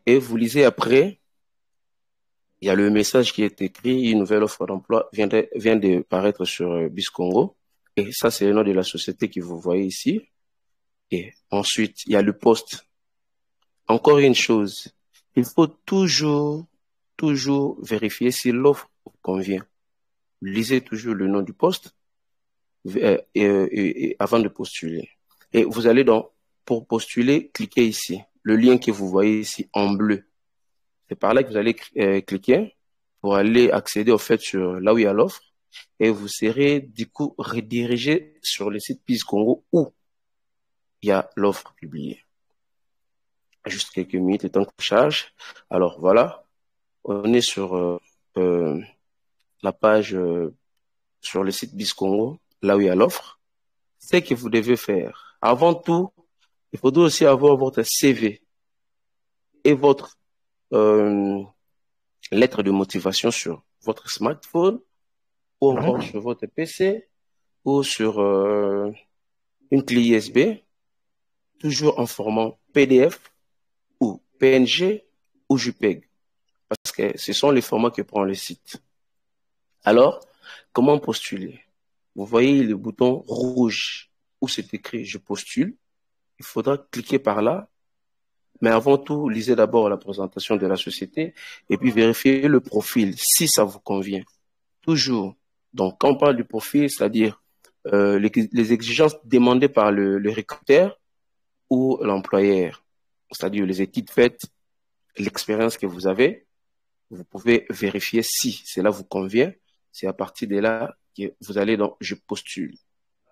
Et vous lisez après, il y a le message qui est écrit, une nouvelle offre d'emploi vient de paraître sur BIS-Congo. Et ça, c'est le nom de la société que vous voyez ici. Et ensuite, il y a le poste. Encore une chose, il faut toujours vérifier si l'offre vous convient. Lisez toujours le nom du poste avant de postuler. Et vous allez pour postuler, cliquez ici. Le lien que vous voyez ici en bleu. C'est par là que vous allez cliquer pour aller accéder au fait sur là où il y a l'offre. Et vous serez du coup redirigé sur le site PIS Congo où il y a l'offre publiée. Juste quelques minutes, le temps que ça charge. Alors voilà, on est sur la page sur le site BIS Congo, là où il y a l'offre. Ce que vous devez faire, avant tout, il faudra aussi avoir votre CV et votre lettre de motivation sur votre smartphone ou encore sur votre PC ou sur une clé USB, toujours en format PDF ou PNG ou JPEG, parce que ce sont les formats que prend le site. Alors, comment postuler? Vous voyez le bouton rouge où c'est écrit « Je postule ». Il faudra cliquer par là. Mais avant tout, lisez d'abord la présentation de la société et puis vérifiez le profil, si ça vous convient. Toujours. Donc, quand on parle du profil, c'est-à-dire les exigences demandées par le recruteur ou l'employeur, c'est-à-dire les études faites, l'expérience que vous avez, vous pouvez vérifier si cela vous convient. C'est à partir de là que vous allez dans « Je postule ».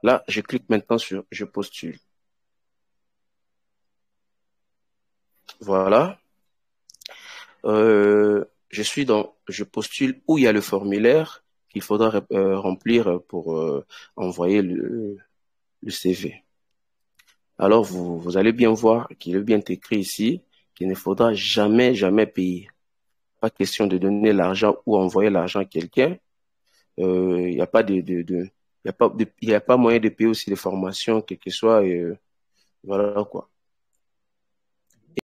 Là, je clique maintenant sur « Je postule ». Voilà. Je suis dans « Je postule » où il y a le formulaire qu'il faudra remplir pour envoyer le CV. Alors, vous allez bien voir qu'il est bien écrit ici qu'il ne faudra jamais payer. Pas question de donner l'argent ou envoyer l'argent à quelqu'un. Il n'y a pas il y a pas moyen de payer aussi les formations, quel que soit, voilà quoi.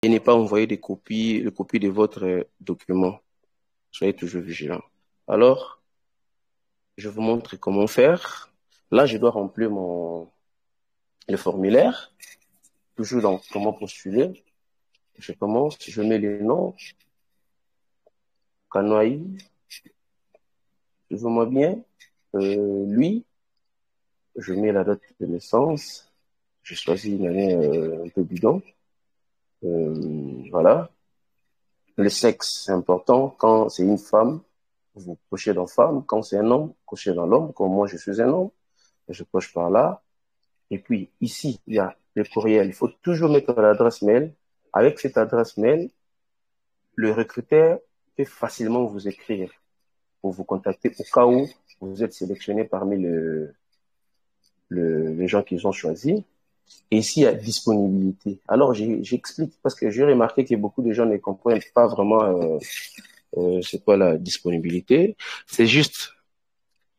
Et ne pas envoyer les copies de votre document. Soyez toujours vigilant. Alors, je vous montre comment faire. Là, je dois remplir le formulaire. Toujours dans comment postuler. Je commence, je mets les noms. Kanoaï, je vois bien. Lui, je mets la date de naissance. Je choisis une année un peu bidon. Voilà. Le sexe, c'est important. Quand c'est une femme, vous cochez dans femme. Quand c'est un homme, cochez dans l'homme. Comme moi, je suis un homme, je coche par là. Et puis, ici, il y a le courriel. Il faut toujours mettre l'adresse mail. Avec cette adresse mail, le recruteur peut facilement vous écrire pour vous contacter au cas où vous êtes sélectionné parmi les gens qu'ils ont choisis. Et ici, il y a disponibilité. Alors, j'explique parce que j'ai remarqué que beaucoup de gens ne comprennent pas vraiment c'est quoi la disponibilité. C'est juste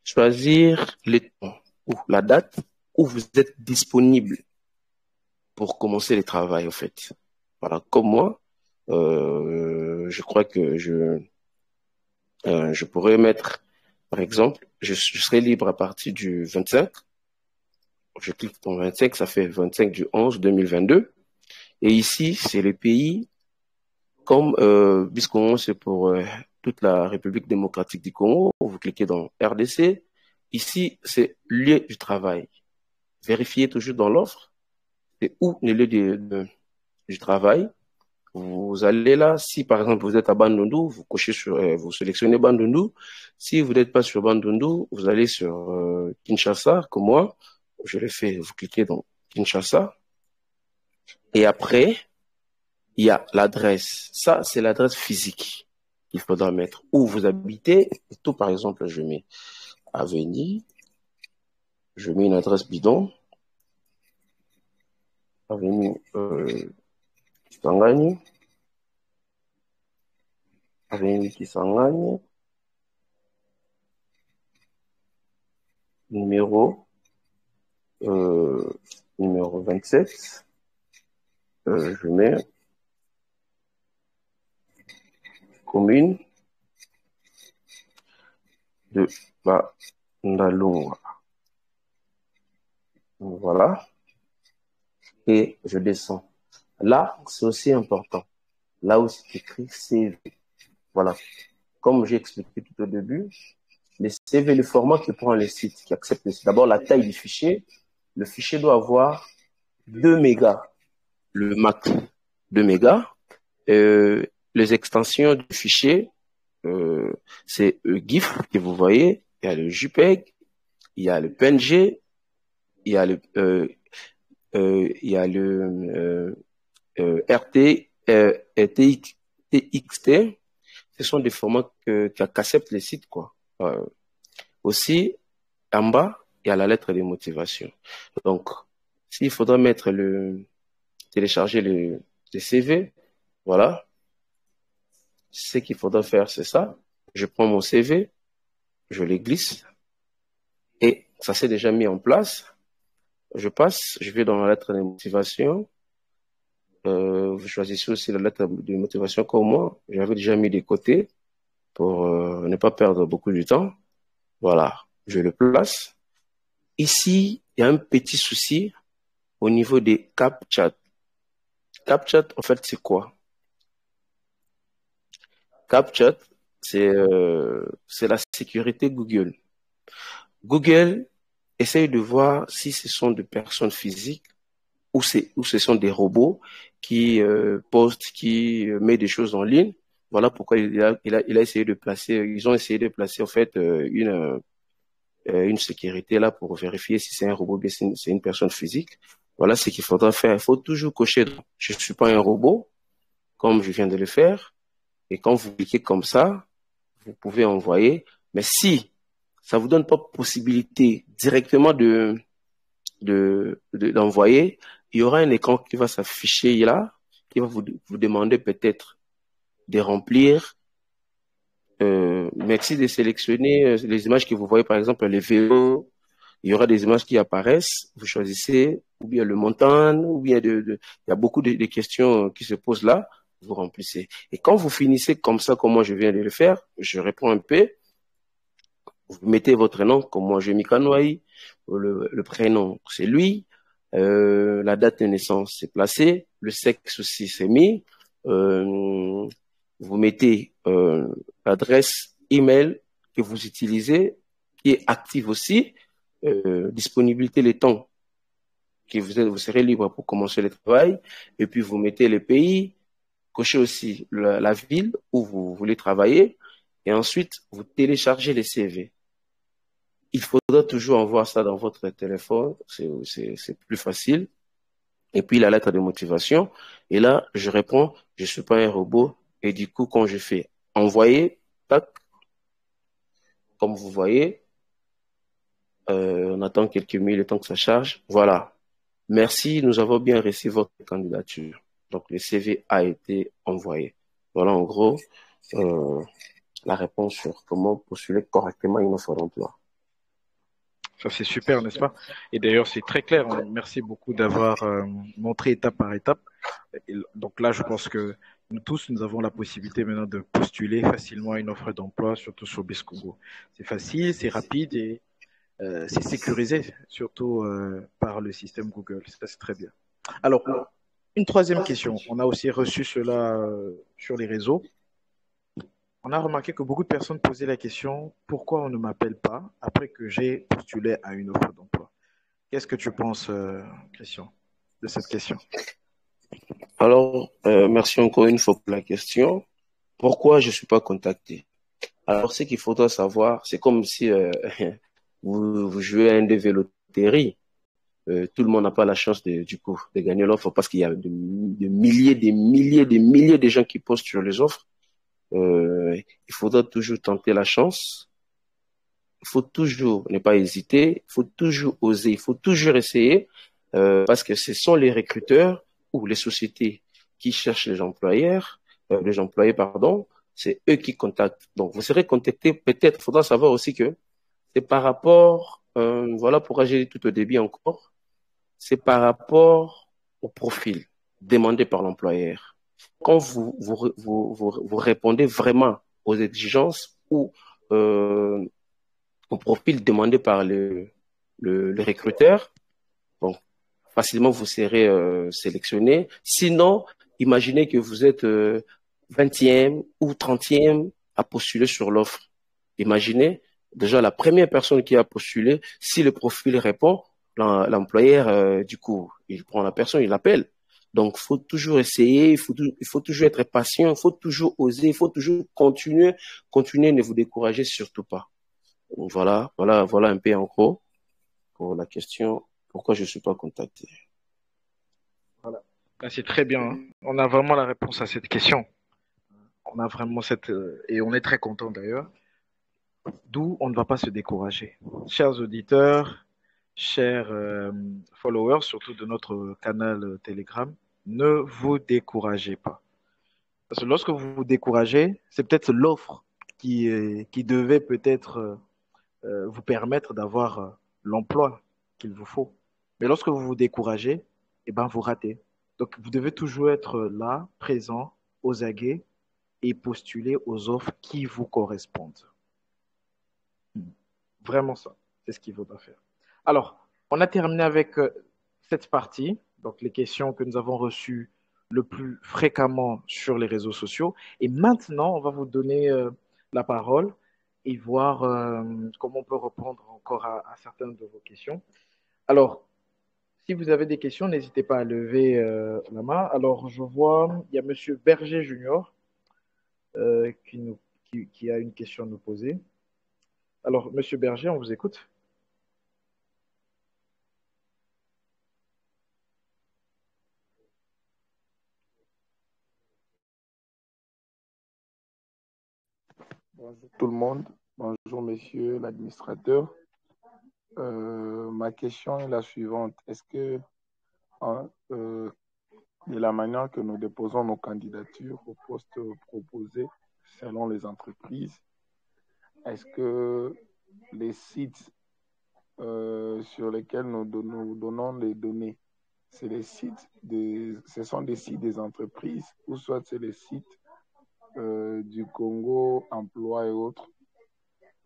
choisir le temps ou la date où vous êtes disponible pour commencer le travail, en fait. Voilà, comme moi, je crois que je pourrais mettre, par exemple, je serai libre à partir du 25. Je clique dans 25, ça fait 25 du 11 2022. Et ici, c'est le pays, comme BIS-Congo, c'est pour toute la République démocratique du Congo. Vous cliquez dans RDC. Ici, c'est lieu du travail. Vérifiez toujours dans l'offre, c'est où le lieu du travail. Vous allez là, si par exemple vous êtes à Bandundu, vous cochez vous sélectionnez Bandundu. Si vous n'êtes pas sur Bandundu, vous allez sur Kinshasa, comme moi. Je l'ai fait, vous cliquez dans Kinshasa. Et après, il y a l'adresse. Ça, c'est l'adresse physique qu'il faudra mettre. Où vous habitez, et tout par exemple, je mets Avenue, je mets une adresse bidon, Avenue Kisangani, Avenue Kisangani, numéro numéro 27. Je mets commune de Bandalungwa. Voilà. Et je descends. Là, c'est aussi important. Là où c'est écrit CV. Voilà. Comme j'ai expliqué tout au début, les CV, le format que prend le site, qui accepte le site. D'abord, la taille du fichier. Le fichier doit avoir 2 mégas. Le max, 2 mégas. Les extensions du fichier, c'est GIF que vous voyez. Il y a le JPEG, il y a le PNG, il y a le RT, TXT. Ce sont des formats qu'acceptent les sites, quoi. Aussi, en bas, il y a la lettre de motivation. Donc, s'il faudra télécharger le CV, voilà. Ce qu'il faudra faire, c'est ça. Je prends mon CV, je le glisse, et ça s'est déjà mis en place. Je vais dans la lettre de motivation. Vous choisissez aussi la lettre de motivation comme moi. J'avais déjà mis de côté pour ne pas perdre beaucoup de temps. Voilà, je le place. Ici, il y a un petit souci au niveau des CAPTCHA. CAPTCHA, en fait, c'est quoi? CAPTCHA, c'est la sécurité Google. Google essaye de voir si ce sont des personnes physiques ou ce sont des robots qui postent, qui mettent des choses en ligne. Voilà pourquoi il a essayé de placer, ils ont essayé de placer en fait une sécurité là pour vérifier si c'est un robot ou bien c'est une personne physique. Voilà ce qu'il faudra faire. Il faut toujours cocher. Je ne suis pas un robot, comme je viens de le faire. Et quand vous cliquez comme ça, vous pouvez envoyer. Mais si ça vous donne pas possibilité directement d'envoyer, il y aura un écran qui va s'afficher là, qui va vous demander peut-être de remplir. Merci de sélectionner les images que vous voyez, par exemple, les vélos. Il y aura des images qui apparaissent. Vous choisissez, ou bien le montant, ou bien il y a beaucoup de questions qui se posent là. Vous remplissez. Et quand vous finissez comme ça, comme moi je viens de le faire, je réponds un peu. Vous mettez votre nom, comme moi j'ai mis Kanouaï. Le prénom, c'est lui. La date de naissance, c'est placé. Le sexe aussi, c'est mis. Vous mettez l'adresse email que vous utilisez, qui est active aussi. Disponibilité, les temps que vous serez libre pour commencer le travail. Et puis, vous mettez le pays, cochez aussi la ville où vous voulez travailler. Et ensuite, vous téléchargez les CV. Il faudra toujours envoyer ça dans votre téléphone. C'est plus facile. Et puis, la lettre de motivation. Et là, je réponds, je suis pas un robot. Et du coup, quand je fais envoyer, tac, comme vous voyez, on attend quelques minutes, le temps que ça charge. Voilà. Merci, nous avons bien reçu votre candidature. Donc, le CV a été envoyé. Voilà, en gros, la réponse sur comment postuler correctement une offre d'emploi. Ça, c'est super, n'est-ce pas? Et d'ailleurs, c'est très clair. Merci beaucoup d'avoir montré étape par étape. Et donc là, je pense que nous tous, nous avons la possibilité maintenant de postuler facilement à une offre d'emploi, surtout sur Biscogo. C'est facile, c'est rapide et c'est sécurisé, surtout par le système Google. Ça, c'est très bien. Alors, une troisième question. On a aussi reçu cela sur les réseaux. On a remarqué que beaucoup de personnes posaient la question pourquoi on ne m'appelle pas après que j'ai postulé à une offre d'emploi. Qu'est-ce que tu penses, Christian, de cette question? Alors, merci encore une fois pour la question. Pourquoi je suis pas contacté? Alors, ce qu'il faudra savoir, c'est comme si vous jouez à un de loterie. Tout le monde n'a pas la chance du coup de gagner l'offre parce qu'il y a des milliers, de gens qui postent sur les offres. Il faudra toujours tenter la chance. Il faut toujours ne pas hésiter. Il faut toujours oser. Il faut toujours essayer parce que ce sont les recruteurs ou les sociétés qui cherchent les employés, pardon. C'est eux qui contactent. Donc, vous serez contacté. Peut-être, il faudra savoir aussi que c'est par rapport, voilà pourquoi j'ai dit tout au début encore, c'est par rapport au profil demandé par l'employeur. quand vous répondez vraiment aux exigences ou au profil demandé par le recruteur, bon, facilement vous serez sélectionné. Sinon, imaginez que vous êtes 20e ou 30e à postuler sur l'offre. Imaginez déjà la première personne qui a postulé, si le profil répond, l'employeur, du coup, il prend la personne, il l'appelle. Donc, il faut toujours essayer, il faut toujours être patient, il faut toujours oser, il faut toujours continuer, ne vous découragez surtout pas. Donc, voilà un peu en gros pour la question, pourquoi je ne suis pas contacté. Voilà. Ah, c'est très bien, hein. On a vraiment la réponse à cette question. On a vraiment et on est très content d'ailleurs. D'où on ne va pas se décourager. Chers auditeurs, chers followers, surtout de notre canal Telegram, ne vous découragez pas. Parce que lorsque vous vous découragez, c'est peut-être l'offre qui devait peut-être vous permettre d'avoir l'emploi qu'il vous faut. Mais lorsque vous vous découragez, eh ben, vous ratez. Donc, vous devez toujours être là, présent, aux aguets et postuler aux offres qui vous correspondent. Vraiment ça, c'est ce qu'il faudra faire. Alors, on a terminé avec cette partie, donc les questions que nous avons reçues le plus fréquemment sur les réseaux sociaux. Et maintenant, on va vous donner la parole et voir comment on peut répondre encore à certaines de vos questions. Alors, si vous avez des questions, n'hésitez pas à lever la main. Alors, je vois, il y a Monsieur Berger Junior qui a une question à nous poser. Alors, Monsieur Berger, on vous écoute. Bonjour tout le monde. Bonjour monsieur l'administrateur. Ma question est la suivante. Est-ce que hein, de la manière que nous déposons nos candidatures aux postes proposés selon les entreprises, est-ce que les sites sur lesquels nous donnons les données, ce sont des sites des entreprises ou soit c'est les sites du Congo, emploi et autres,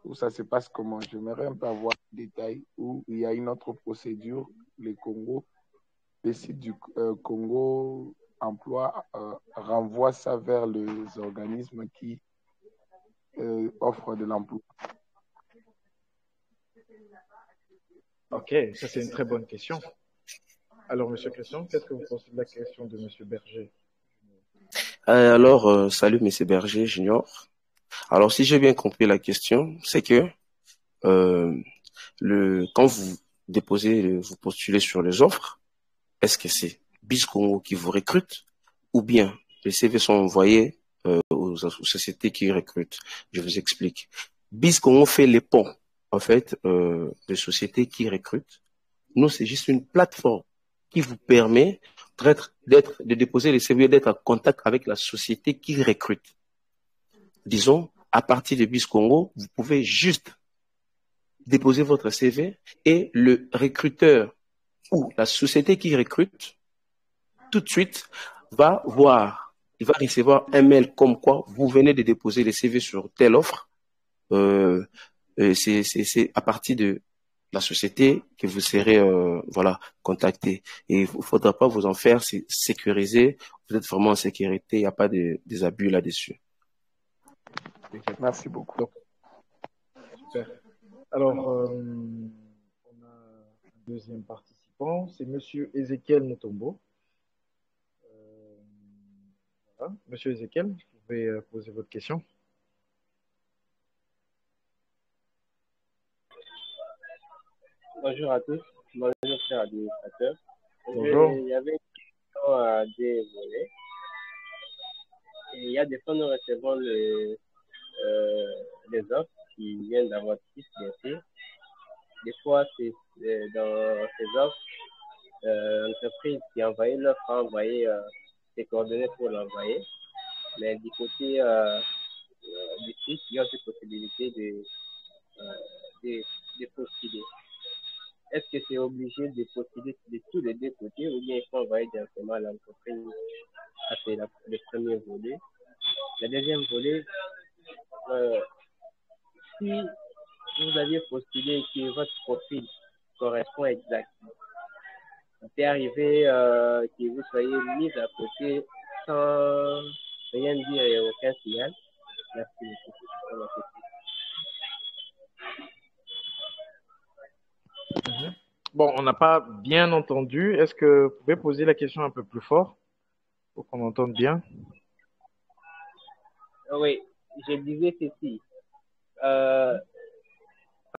où ça se passe comment? J'aimerais un peu avoir des détails où il y a une autre procédure, les sites du Congo emploi renvoient ça vers les organismes qui offrent de l'emploi. Ok, ça c'est une très bonne question. Alors, Monsieur Christian, qu'est-ce que vous pensez de la question de Monsieur Berger? Alors, salut Monsieur Berger Junior. Alors, si j'ai bien compris la question, c'est que euh, quand vous déposez, vous postulez sur les offres, est-ce que c'est BizCongo qui vous recrute ou bien les CV sont envoyés aux sociétés qui recrutent? Je vous explique. BizCongo fait les ponts, en fait, des sociétés qui recrutent. Nous, c'est juste une plateforme qui vous permet de déposer les CV, d'être en contact avec la société qui recrute. Disons, à partir de BizCongo, vous pouvez juste déposer votre CV et le recruteur ou la société qui recrute tout de suite va voir, il va recevoir un mail comme quoi vous venez de déposer les CV sur telle offre. Euh, c'est à partir de la société que vous serez voilà contacté. Et il ne faudra pas vous en faire, c'est sécurisé. Vous êtes vraiment en sécurité, il n'y a pas des abus là-dessus. Merci beaucoup. Donc, super. Alors, on a un deuxième participant, c'est Monsieur Ezekiel Mutombo. Voilà. Monsieur Ezekiel, vous pouvez poser votre question. Bonjour à tous. Bonjour, cher administrateur. Bonjour. Il y avait une question à dévoiler. Et il y a des fois, nous recevons les offres qui viennent d'avoir six, bien sûr. Des fois, c'est dans ces offres, l'entreprise qui a envoyé l'offre a envoyé ses coordonnées pour l'envoyer. Mais du côté du site, il y a aussi possibilité de postuler. Est-ce que c'est obligé de postuler de tous les deux côtés ou bien il faut envoyer directement à l'entreprise? Ça, c'est le premier volet. Le deuxième volet, euh, si vous aviez postulé que votre profil correspond exactement, c'est arrivé que vous soyez mis à côté sans rien dire et aucun signal. Merci beaucoup. Bon, on n'a pas bien entendu. Est-ce que vous pouvez poser la question un peu plus fort pour qu'on entende bien? Oui, je disais ceci. Euh,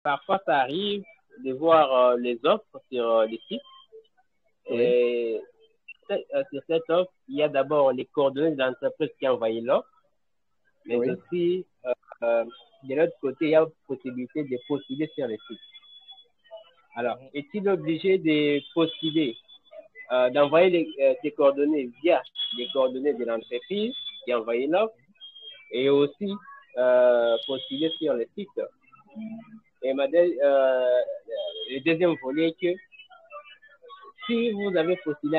Parfois, ça arrive de voir les offres sur les sites. Oui. Et sur cette offre, il y a d'abord les coordonnées de l'entreprise qui a envoyé l'offre, mais Oui. aussi, de l'autre côté, il y a possibilité de postuler sur les sites. Alors, est-il obligé de postuler, d'envoyer ses coordonnées via les coordonnées de l'entreprise qui a envoyé l'offre et aussi postuler sur le site? Et le deuxième volet est que si vous avez postulé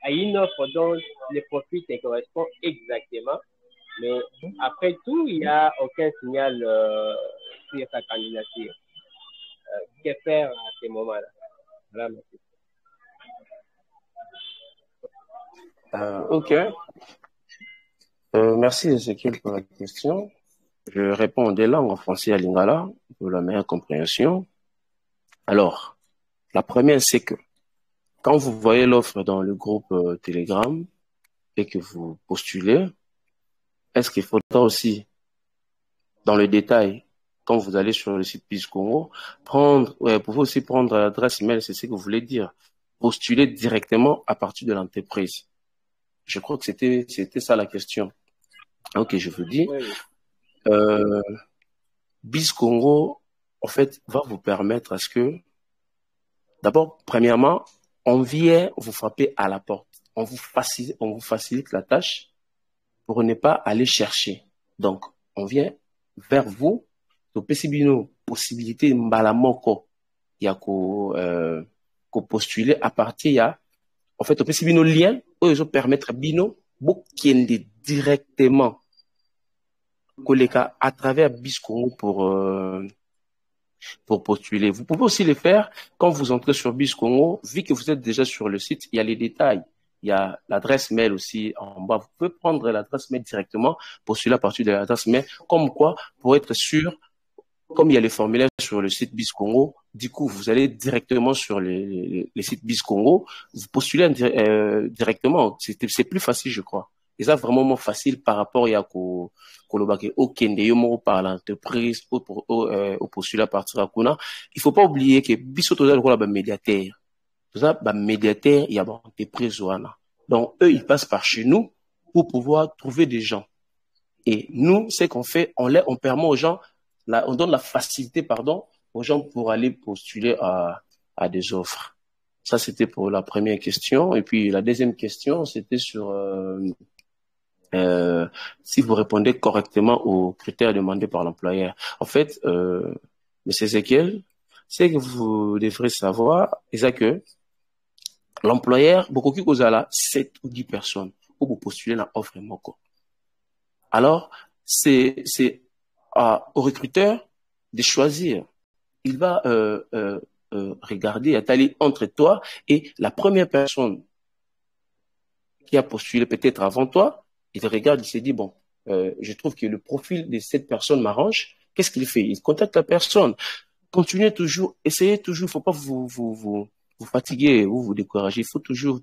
à une offre dont le profil te correspond exactement, mais après tout, il n'y a aucun signal sur sa candidature. Que faire à ce moment-là? Voilà, merci. Ok. Merci Ezekiel pour la question. Je réponds en deux langues, en français et à lingala, pour la meilleure compréhension. Alors, la première, c'est que quand vous voyez l'offre dans le groupe Telegram et que vous postulez, est-ce qu'il faudra aussi, dans le détail, quand vous allez sur le site Peace Congo, vous pouvez aussi prendre l'adresse email, c'est ce que vous voulez dire, postuler directement à partir de l'entreprise. Je crois que c'était ça la question. Ok, je vous dis. Oui. BIS Congo, en fait, va vous permettre à ce que, d'abord, premièrement, on vient vous frapper à la porte. On vous facilite la tâche pour ne pas aller chercher. Donc, on vient vers vous. Possibilité mbalamoko ya ko postuler à partir en fait, au lien où ils ont permettre bino bokende directement koleka à travers BIS-Congo pour postuler. Vous pouvez aussi le faire quand vous entrez sur BIS-Congo, vu que vous êtes déjà sur le site, il y a les détails. Il y a l'adresse mail aussi en bas. Vous pouvez prendre l'adresse mail directement, postuler à partir de l'adresse mail, comme quoi, pour être sûr, comme il y a les formulaires sur le site BIS Congo, du coup, vous allez directement sur les sites BIS Congo, vous postulez directement. C'est plus facile, je crois. Et ça, vraiment facile par rapport à au Kende, par l'entreprise, au postulat à partir de Kuna. Il faut pas oublier que BIS Total, le médiateur. Tout ça, médiateur, il y a l'entreprise, donc, eux, ils passent par chez nous pour pouvoir trouver des gens. Et nous, ce qu'on fait, on permet aux gens, on donne la facilité, aux gens pour aller postuler à des offres. Ça, c'était pour la première question. Et puis, la deuxième question, c'était sur si vous répondez correctement aux critères demandés par l'employeur. En fait, M. Ezekiel, c'est que vous devrez savoir, c'est que l'employeur, beaucoup qui cause là, 7 ou 10 personnes, pour vous postuler dans l'offre moko. Alors, c'est au recruteur de choisir. Il va regarder, aller entre toi et la première personne qui a postulé peut-être avant toi. Il te regarde, il se dit, bon, je trouve que le profil de cette personne m'arrange. Qu'est-ce qu'il fait? Il contacte la personne. Continuez toujours, essayez toujours, il ne faut pas vous fatiguer ou vous décourager. Il faut toujours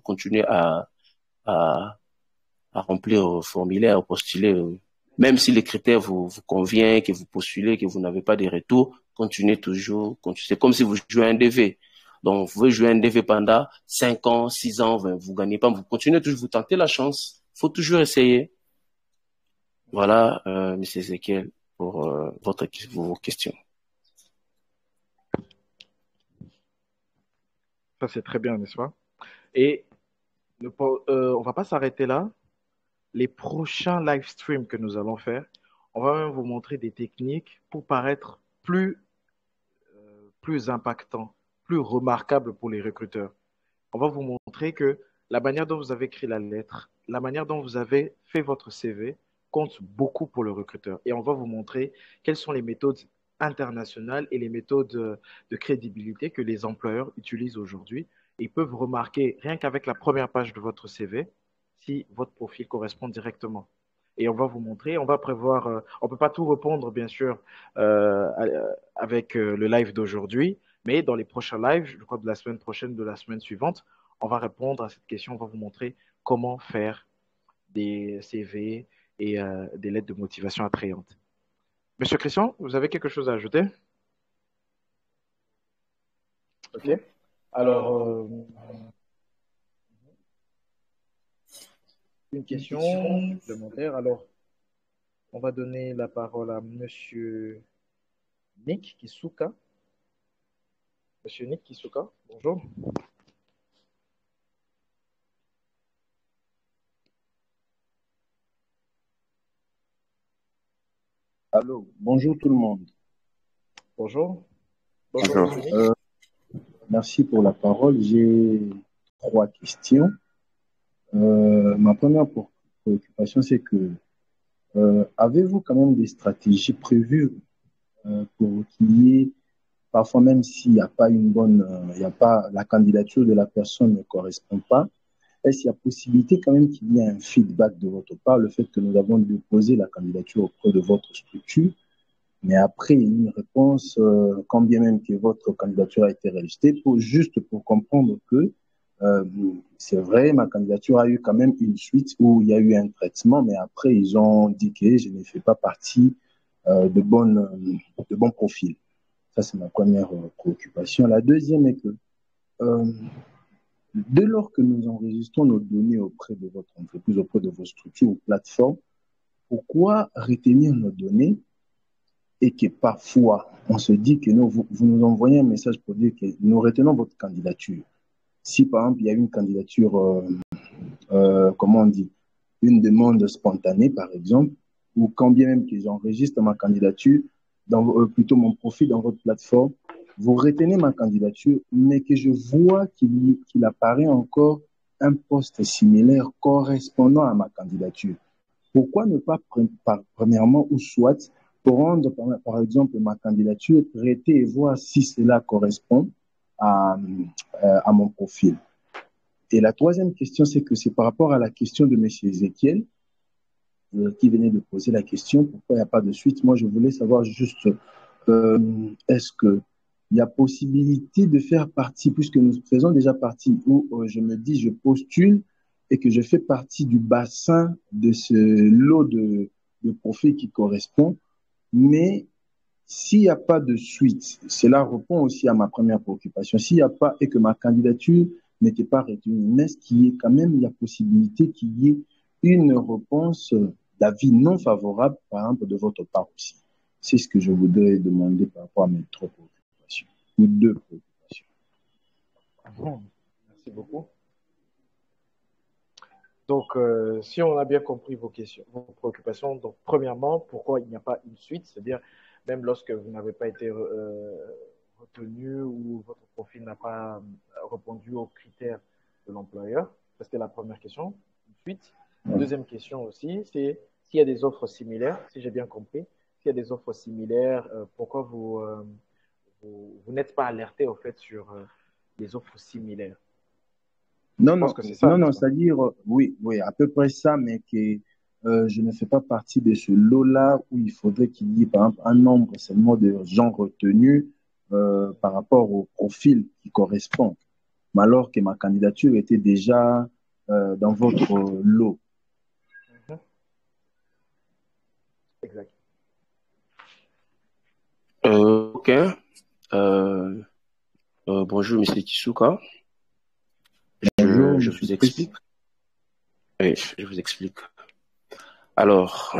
continuer à remplir le formulaire, à postuler. Même si les critères vous conviennent, que vous postulez, que vous n'avez pas de retour, continuez toujours. C'est comme si vous jouez un DV. Donc, vous pouvez jouer un DV pendant 5 ans, 6 ans, vous gagnez pas, vous continuez toujours, vous tentez la chance. Il faut toujours essayer. Voilà, M. Ezekiel, pour vos questions. Ça, c'est très bien, n'est-ce pas? Et on va pas s'arrêter là. Les prochains live streams que nous allons faire, on va même vous montrer des techniques pour paraître plus impactant, plus remarquable pour les recruteurs. On va vous montrer que la manière dont vous avez écrit la lettre, la manière dont vous avez fait votre CV compte beaucoup pour le recruteur. Et on va vous montrer quelles sont les méthodes internationales et les méthodes de crédibilité que les employeurs utilisent aujourd'hui. Ils peuvent remarquer, rien qu'avec la première page de votre CV, si votre profil correspond directement. Et on va vous montrer, on va prévoir, on ne peut pas tout répondre, bien sûr, avec le live d'aujourd'hui, mais dans les prochains lives, je crois de la semaine prochaine, de la semaine suivante, on va répondre à cette question, on va vous montrer comment faire des CV et des lettres de motivation attrayantes. Monsieur Christian, vous avez quelque chose à ajouter? Ok. Alors, une question supplémentaire. Alors, on va donner la parole à Monsieur Nick Kisuka. Monsieur Nick Kisuka, bonjour. Allô, bonjour tout le monde. Bonjour. Bonjour. Bonjour, Monsieur Nick. Merci pour la parole. J'ai 3 questions. Ma première préoccupation, c'est que avez-vous quand même des stratégies prévues pour qu'il y ait, parfois même s'il n'y a pas une bonne, il y a pas, la candidature de la personne ne correspond pas, est-ce qu'il y a possibilité quand même qu'il y ait un feedback de votre part, le fait que nous avons déposé la candidature auprès de votre structure, mais après une réponse, quand bien même que votre candidature a été rejetée, juste pour comprendre que c'est vrai, ma candidature a eu quand même une suite où il y a eu un traitement, mais après ils ont dit que je ne fais pas partie de bons profils. Ça, c'est ma première préoccupation. La deuxième est que dès lors que nous enregistrons nos données auprès de votre entreprise, auprès de vos structures ou plateformes, pourquoi retenir nos données et que parfois on se dit que vous nous envoyez un message pour dire que nous retenons votre candidature. Si par exemple il y a une candidature, comment on dit, une demande spontanée par exemple, ou quand bien même que j'enregistre ma candidature, plutôt mon profil dans votre plateforme, vous retenez ma candidature, mais que je vois qu'il apparaît encore un poste similaire correspondant à ma candidature. Pourquoi ne pas, premièrement, ou soit, pour rendre, par exemple, ma candidature, traiter et voir si cela correspond à mon profil. Et la troisième question, c'est que c'est par rapport à la question de M. Ezekiel, qui venait de poser la question, pourquoi il n'y a pas de suite. Moi, je voulais savoir juste, est-ce qu'il y a possibilité de faire partie, puisque nous faisons déjà partie, où je me dis, je postule et que je fais partie du bassin de ce lot de profils qui correspond, mais s'il n'y a pas de suite, cela répond aussi à ma première préoccupation. S'il n'y a pas et que ma candidature n'était pas retenue, mais est-ce qu'il y ait quand même la possibilité qu'il y ait une réponse d'avis non favorable, par exemple, de votre part aussi? C'est ce que je voudrais demander par rapport à mes 3 préoccupations, ou 2 préoccupations. Merci beaucoup. Donc, si on a bien compris vos questions, vos préoccupations, donc premièrement, pourquoi il n'y a pas une suite, c'est-à-dire même lorsque vous n'avez pas été retenu ou votre profil n'a pas répondu aux critères de l'employeur. Ça, c'était la première question. Une suite. Deuxième question aussi, c'est s'il y a des offres similaires, si j'ai bien compris, s'il y a des offres similaires, pourquoi vous n'êtes pas alerté au fait sur les offres similaires? Non, c'est-à-dire, oui, à peu près ça, mais que je ne fais pas partie de ce lot-là où il faudrait qu'il y ait, par exemple, un nombre seulement de gens retenus par rapport au profil qui correspond, mais alors que ma candidature était déjà dans votre lot. Exact. Ok. Bonjour, Monsieur Kisuka. Je vous explique. Oui, je vous explique. Alors,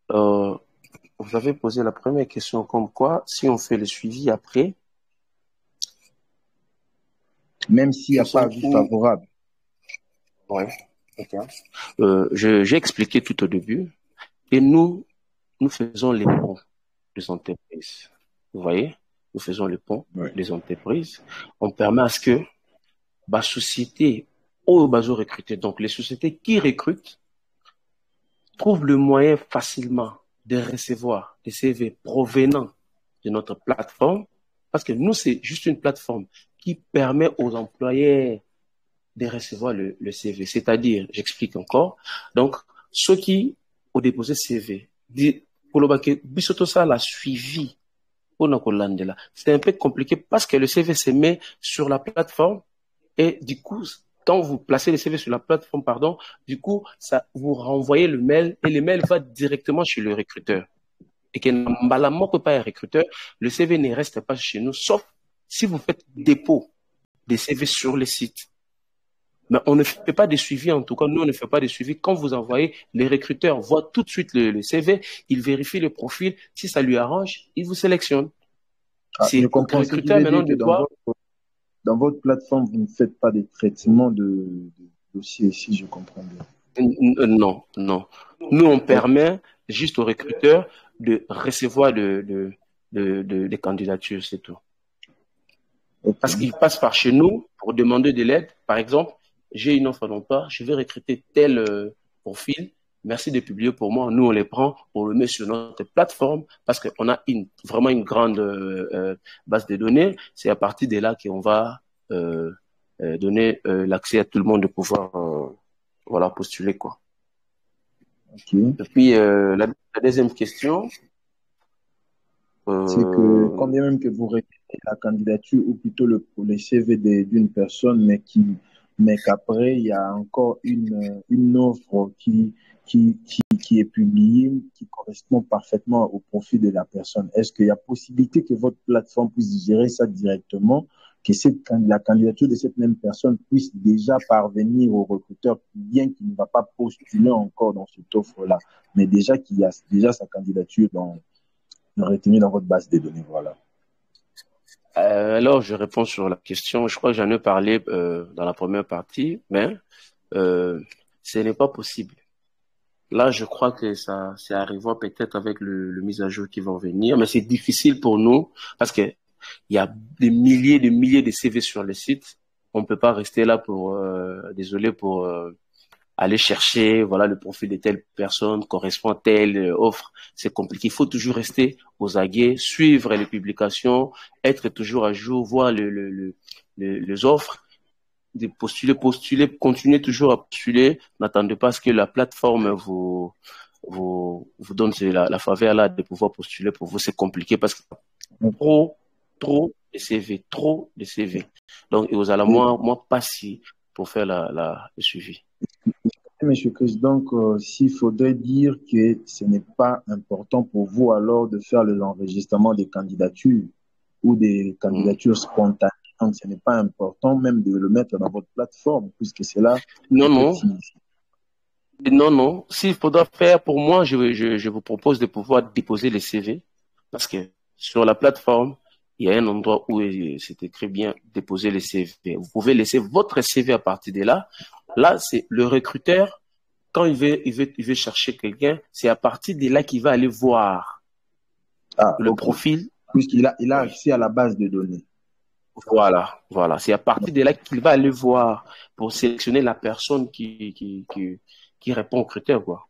vous avez posé la première question comme quoi, si on fait le suivi après, même s'il n'y a pas avis favorable. Oui, ok. J'ai expliqué tout au début, et nous faisons les ponts des entreprises. Vous voyez, nous faisons les ponts des entreprises. On permet à ce que la société aux recruteurs. Donc, les sociétés qui recrutent trouvent le moyen facilement de recevoir des CV provenant de notre plateforme, parce que nous, c'est juste une plateforme qui permet aux employeurs de recevoir le CV. C'est-à-dire, j'explique encore, donc, ceux qui ont déposé CV, pour le bac, bisoto ça l'a suivi. C'est un peu compliqué parce que le CV se met sur la plateforme et du coup, quand vous placez le CV sur la plateforme, pardon, du coup, ça vous renvoyez le mail et le mail va directement chez le recruteur. Et que normalement, pas un recruteur, le CV ne reste pas chez nous, sauf si vous faites dépôt des CV sur les sites. Mais on ne fait pas de suivi, en tout cas, nous, on ne fait pas de suivi. Quand vous envoyez, les recruteurs voient tout de suite le CV, ils vérifient le profil. Si ça lui arrange, ils vous sélectionnent. Je C'est au comprends ce qui recruteur veut maintenant dire que de voir. dans votre plateforme, vous ne faites pas de traitement de dossier, si je comprends bien. Non, non. Nous, on permet juste aux recruteurs de recevoir des candidatures, c'est tout. Parce Ok. qu'ils passent par chez nous pour demander de l'aide. Par exemple, j'ai une offre d'emploi, je vais recruter tel profil. Merci de publier pour moi. Nous, on les prend, on le met sur notre plateforme parce qu'on a vraiment une grande base de données. C'est à partir de là qu'on va donner l'accès à tout le monde de pouvoir voilà, postuler, quoi. Ok. Et puis, la deuxième question, C'est que euh, quand bien même que vous réclamez la candidature ou plutôt les CV d'une personne, mais qu'après, il y a encore une offre qui est publiée, qui correspond parfaitement au profil de la personne. Est-ce qu'il y a possibilité que votre plateforme puisse gérer ça directement, que la candidature de cette même personne puisse déjà parvenir au recruteur, bien qu'il ne va pas postuler encore dans cette offre-là, mais déjà qu'il y a déjà sa candidature retenue dans votre base de données, voilà. alors je réponds sur la question. Je crois que j'en ai parlé dans la première partie, mais euh, ce n'est pas possible. Là, je crois que ça, c'est arrivant peut-être avec le mise à jour qui vont venir, mais c'est difficile pour nous parce que il y a des milliers de CV sur le site. On peut pas rester là pour, désolé pour aller chercher, voilà, le profil de telle personne correspond à telle offre. C'est compliqué. Il faut toujours rester aux aguets, suivre les publications, être toujours à jour, voir les offres, de postuler, continuer toujours à postuler. N'attendez pas à ce que la plateforme vous donne la faveur là de pouvoir postuler pour vous. C'est compliqué parce que trop de CV, trop de CV. Donc, et aux Et, alarmes, moi, pas si pour faire le suivi. Monsieur Chris, donc, s'il faudrait dire que ce n'est pas important pour vous alors de faire l'enregistrement des candidatures ou des Mm. candidatures spontanées, donc ce n'est pas important même de le mettre dans votre plateforme, puisque c'est là, Non, peut-être non, si, non, non. S'il faudra faire, pour moi, je vous propose de pouvoir déposer les CV parce que sur la plateforme, il y a un endroit où c'est écrit bien déposer les CV. Vous pouvez laisser votre CV à partir de là. Là, c'est le recruteur, quand il veut chercher quelqu'un, c'est à partir de là qu'il va aller voir ah, le ok, profil. il a Oui. accès à la base de données. Voilà, voilà. C'est à partir de là qu'il va aller voir pour sélectionner la personne qui répond aux critères, quoi.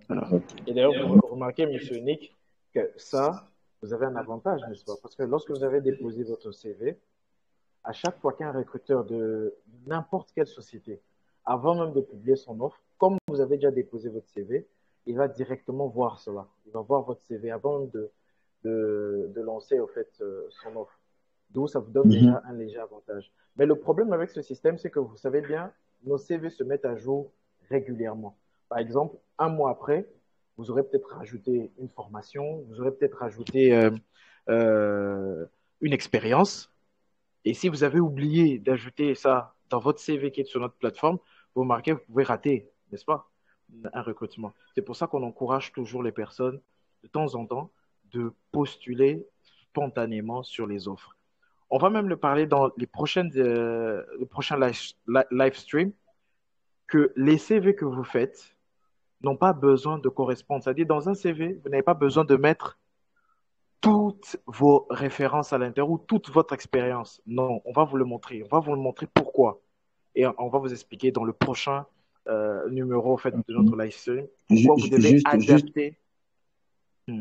Voilà. Ok. Et d'ailleurs, vous remarquez, monsieur Nick, que ça, vous avez un avantage, n'est-ce pas? Parce que lorsque vous avez déposé votre CV, à chaque fois qu'un recruteur de n'importe quelle société, avant même de publier son offre, comme vous avez déjà déposé votre CV, il va directement voir cela. Il va voir votre CV avant même de lancer au fait, son offre. D'où ça vous donne Mhm. déjà un léger avantage. Mais le problème avec ce système, c'est que vous savez bien, nos CV se mettent à jour régulièrement. Par exemple, un mois après, vous aurez peut-être rajouté une formation, vous aurez peut-être rajouté euh, une expérience. Et si vous avez oublié d'ajouter ça dans votre CV qui est sur notre plateforme, vous remarquez, vous pouvez rater, n'est-ce pas, un recrutement. C'est pour ça qu'on encourage toujours les personnes, de temps en temps, de postuler spontanément sur les offres. On va même le parler dans le prochain live stream, que les CV que vous faites n'ont pas besoin de correspondre. C'est-à-dire, dans un CV, vous n'avez pas besoin de mettre toutes vos références à l'intérieur ou toute votre expérience. Non, on va vous le montrer. On va vous le montrer pourquoi. et on va vous expliquer dans le prochain numéro en fait, de notre live stream pourquoi vous devez adapter.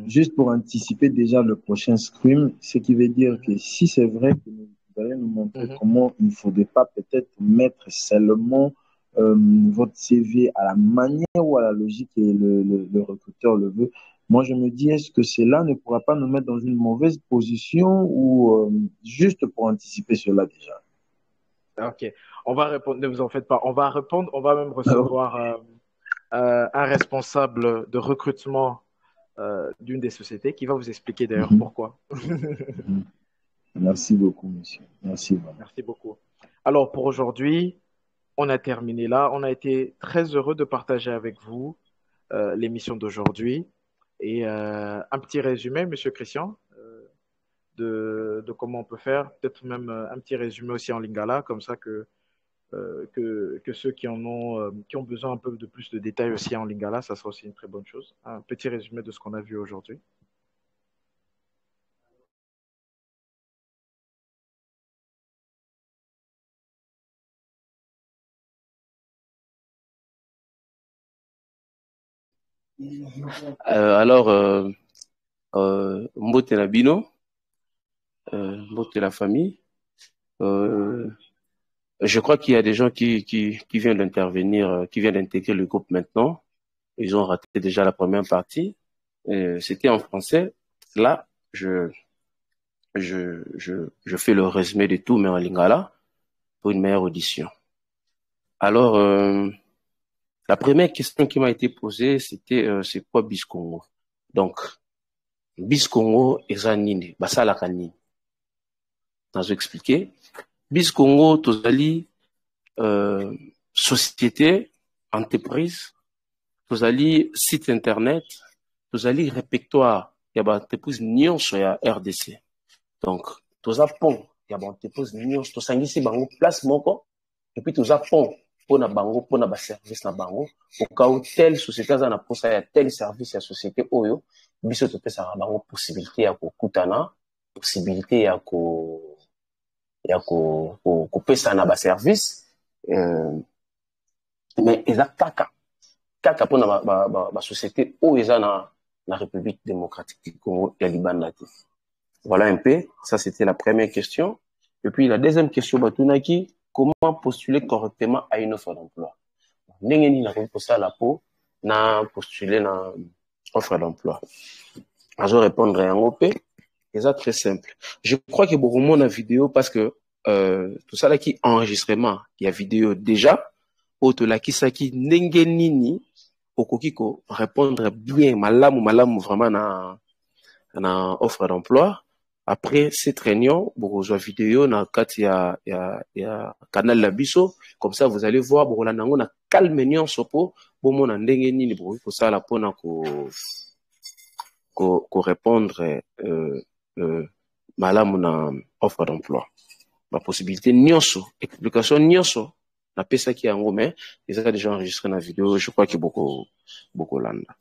Juste pour anticiper déjà le prochain scrim, ce qui veut dire que si c'est vrai que vous allez nous montrer comment il ne faudrait pas peut-être mettre seulement votre CV à la manière ou à la logique et le recruteur le veut, moi je me dis, est-ce que cela ne pourra pas nous mettre dans une mauvaise position ou juste pour anticiper cela déjà? Ok, on va répondre, ne vous en faites pas, on va répondre, on va même recevoir un responsable de recrutement d'une des sociétés qui va vous expliquer d'ailleurs pourquoi. Merci beaucoup, monsieur. Merci vraiment. Merci beaucoup. Alors, pour aujourd'hui, on a terminé là. On a été très heureux de partager avec vous l'émission d'aujourd'hui. Et un petit résumé, monsieur Christian, de comment on peut faire. Peut-être même un petit résumé aussi en lingala, comme ça que ceux qui ont besoin un peu de plus de détails aussi en lingala, ça sera aussi une très bonne chose. Un petit résumé de ce qu'on a vu aujourd'hui. Alors, Mbote Nabino, Mbote la famille. Je crois qu'il y a des gens qui viennent d'intervenir, qui viennent d'intégrer le groupe maintenant. Ils ont raté déjà la première partie. C'était en français. Là, je fais le résumé de tout, mais en lingala, pour une meilleure audition. Alors, la première question qui m'a été posée, c'était c'est quoi Biscongo? Donc, Biscongo eza nini? Basalaka nini? Nazo expliquer. Biscongo tozali société, entreprise, tozali site internet, tozali répertoire ya ba entreprise nyonso ya RDC. Donc, toza pont ya ba entreprise nyonso tosangisi bango place moko et puis toza pont pona bango pona ba service na bango au cas où telle société aza na posa ya tel service ya société oyo biso topesaka bango possibilité ya kokutana, possibilité ya kopesa na ba service mais eza kaka pona ba société oyo eza na République démocratique du Congo ya Libanda. Voilà un peu, ça c'était la première question. Et puis la deuxième question batunaki, comment postuler correctement à une offre d'emploi? Ndenge nini na posa la po na postuler na offre d'emploi. Je vais répondre à un OP. C'est très simple. Je crois que beaucoup de monde a vidéo parce que tout ça là qui enregistrement, il y a vidéo déjà. Auto là qui ça qui ndenge nini okokiko répondre bien malamu vraiment na offre d'emploi. Après cette réunion, vous avez vidéo na kati ya canal la biso, comme ça vous allez voir bo la nango na calme nyon sopo bo mona ndenge nini bo ko sala pona ko répondre malamu na offre d'emploi. La possibilité nyonso, explication nyonso na pesa ki yango mais ils ont déjà enregistré na vidéo, je crois que beaucoup landa.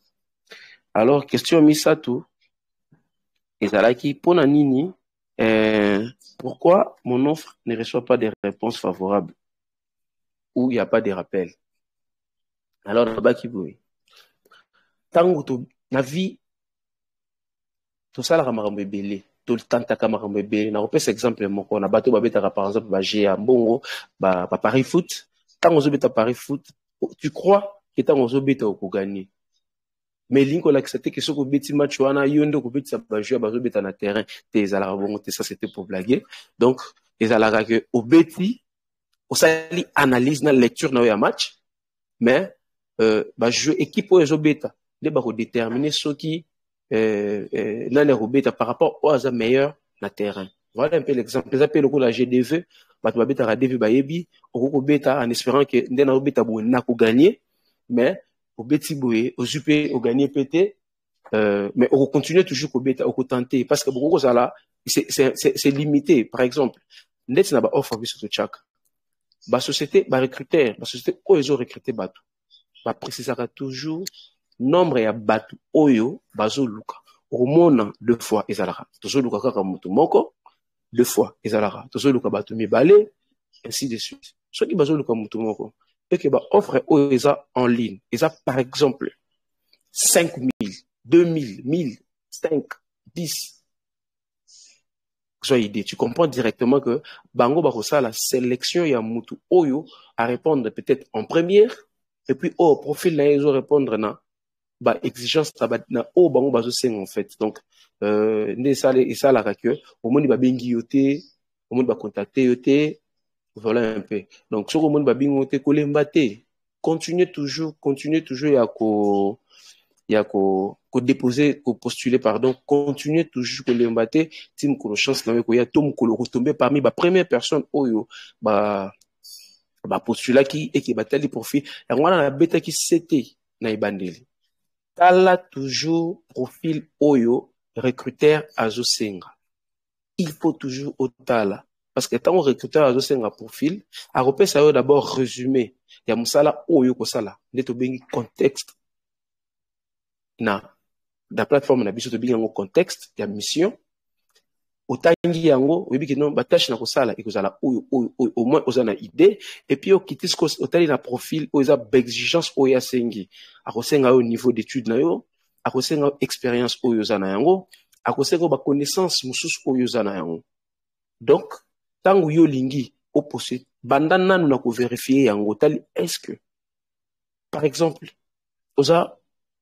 Alors question Misato ezalaki pona nini pourquoi mon offre ne reçoit pas des réponses favorables ou il n'y a pas de rappel. Alors nabaki boy tango to na vie to sala makambo ebele to tantaka makambo ebele na kopesa exemple moko na bato babetaka par exemple ba GA mbongo ba Paris Foot tango zobeta Paris Foot tu crois que tango zobeta okogagner mais linko la que que ce beti match wana yondo ko beti sa ba jouer ba zobeta na terrain te ezala bongo te ça c'était pour blaguer donc ezala que au beti au sali analyse na lecture na ya match mais ba jouer équipe o zobeta de ba ko déterminer ce qui dans les robeta par rapport aux meilleurs na terrain. Voilà un peu l'exemple. Les appels au la GDV, bah tu vas beta DV bayebi, au beta en espérant que ndena robeta bo na ko gagner, mais au beti boye, au super au gagner PT, mais on continue toujours au beta au tenter parce que beaucoup ça là, c'est limité. Par exemple, net na ba offre biso to chak. Ba société ba recruteur, ba société o ils ont recruté batu. Ba précisera toujours nombre ya batu oyo bazo luka omona deux fois ezalaka tozo luka kaka mutu moko deux fois ezalaka tozo luka batu mibale ainsi de suite soki bazoluka mutu moko et que ba offre oyo eza en ligne eza par exemple 5000 2000 1000 5 10 soit idée tu comprends directement que bango bakosala la sélection ya mutu oyo à répondre peut-être en première et puis au profil na ezo répondre na ba exigence na o bango bazo senga en fait donc nde ça la que au monde ba bengi yote au monde ba contacter yote voilà un peu donc sur au monde ba bengi yote kolemba te continuer toujours ya ko déposer ko postuler pardon continuer toujours kolemba te tim ko chance na ko ya tom ko retomber parmi ba première personne oyo ba postula qui et qui batali profil ya ngwana na beta qui c'était na ibandeli tala toujours profil oyo recruteur azosenga il faut toujours otala parce que tant recruteur azosenga profil a repesa yo d'abord résumé ya musala oyo ko sala ndeto bengi contexte na da plateforme na biso to bengi ngo contexte ya mission otangi yango oyebi non batache na kosala ekozala oyo au moins ozana idée et puis okitisi ko otali na profil oyo eza exigence oyo asengi akosenga au niveau d'étude na yo akosenga expérience oyo ozana yango akosenga ba connaissance mususu oyo ozana yango donc tango yo lingi opposé banda nanu na ko vérifier yango tali est-ce que par exemple oza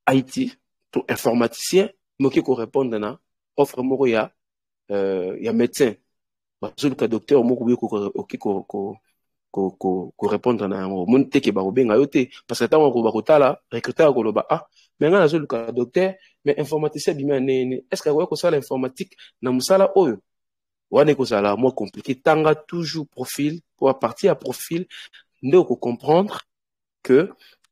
IT to informaticien moki ko répondre na offre moko ya médecin bazoluka docteur moko ko répondre na yango mon teke ba obenga yo te parce que tango ko ba kotala recruteur ko loba ah mais nga nazoluka docteur mais informaticien bima nene est-ce que ko sala informatique na musala oyo wane ko sala moins compliqué tanga toujours profil pour partir à profil nde ko comprendre que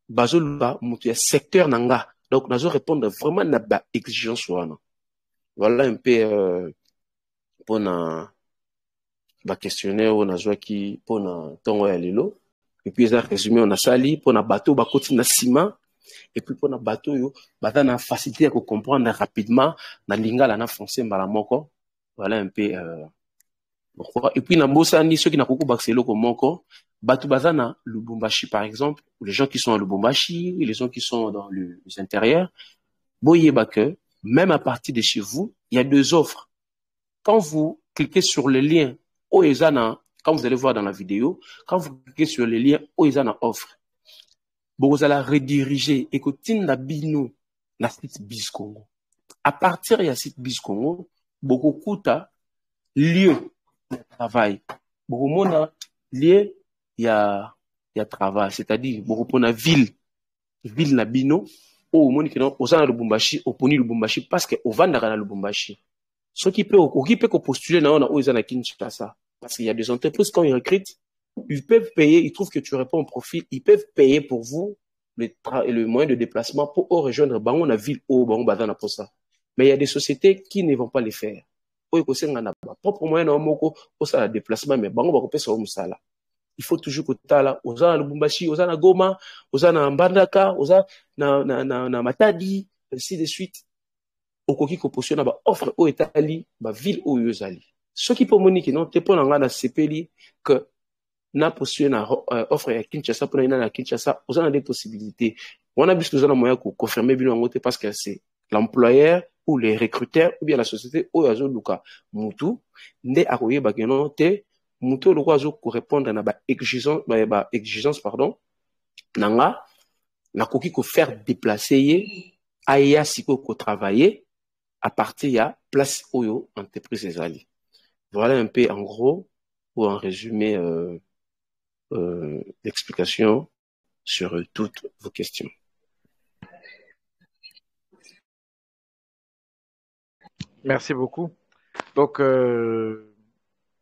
bazoluka mutu ya secteur nanga donc nazo répondre vraiment na ba exigence wana voilà un peu pour na ba questionnaire on a joué qui pour na tongo ya lelo et puis ça résumé on a sali pour na bateau ba koti na ciment et puis pour na bateau yo bata na facilité à comprendre rapidement na lingala na français mbala moko voilà un peu pourquoi et puis na mbosani ceux qui na koko baxelo ko moko bateau bazana Lubumbashi par exemple les gens qui sont à Lubumbashi les gens qui sont dans les intérieurs boyeba que même à partir de chez vous il y a deux offres. Quand vous cliquez sur le lien Oezana, quand vous allez voir dans la vidéo, quand vous cliquez sur le lien Oezana offre, vous allez rediriger et que na bino na site Biscongo. À partir de site Biscongo, beaucoup kuta lieu de travail. Beaucoup mona lieu ya travail, c'est-à-dire beaucoup pona ville na bino au moni que non ozana Lubumbashi, au poni Lubumbashi parce que au vanda na Lubumbashi. Ce qui peut postuler dans na Kinshasa. Parce qu'il y a des entreprises, quand ils recrutent, ils peuvent payer, ils trouvent que tu réponds au profil, ils peuvent payer pour vous le moyen de déplacement pour rejoindre Bango na ville ou Bango Badana pour ça. Mais il y a des sociétés qui ne vont pas les faire. Propre moyen na moko pour ça le déplacement, mais Bango Bango peut ça musala. Il faut toujours que tu là, oza na Lubumbashi, oza na Goma, oza na Mbandaka, oza na Matadi, ainsi de suite. Okoki ko positionner ba offre au etali ba ville au yozali ce qui peut monique non te pona nga na sepeli que na positionner na offre ya Kinshasa pour na Kinshasa on a des possibilités on a bis nous moyen ko confirmer bino ngote parce que c'est l'employeur ou les recruteurs ou bien la société o yazo luka mutu nde akoyeba que non te mutu lo kwazo ko répondre na ba exigence pardon nanga na koki ko faire déplacer aya siko ko travailler à partir ya place oyo entreprise ezali. Voilà un peu en gros ou en résumé l'explication sur toutes vos questions. Merci beaucoup. Donc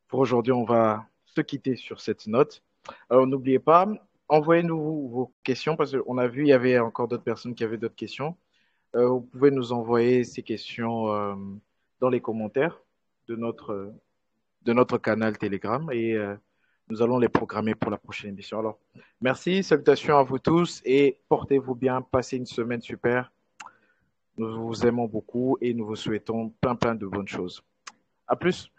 pour aujourd'hui on va se quitter sur cette note. Alors n'oubliez pas, envoyez-nous vos questions parce qu'on a vu il y avait encore d'autres personnes qui avaient d'autres questions. Vous pouvez nous envoyer ces questions dans les commentaires de notre canal Telegram et nous allons les programmer pour la prochaine émission. Alors, merci, salutations à vous tous et portez-vous bien, passez une semaine super. Nous vous aimons beaucoup et nous vous souhaitons plein de bonnes choses. À plus.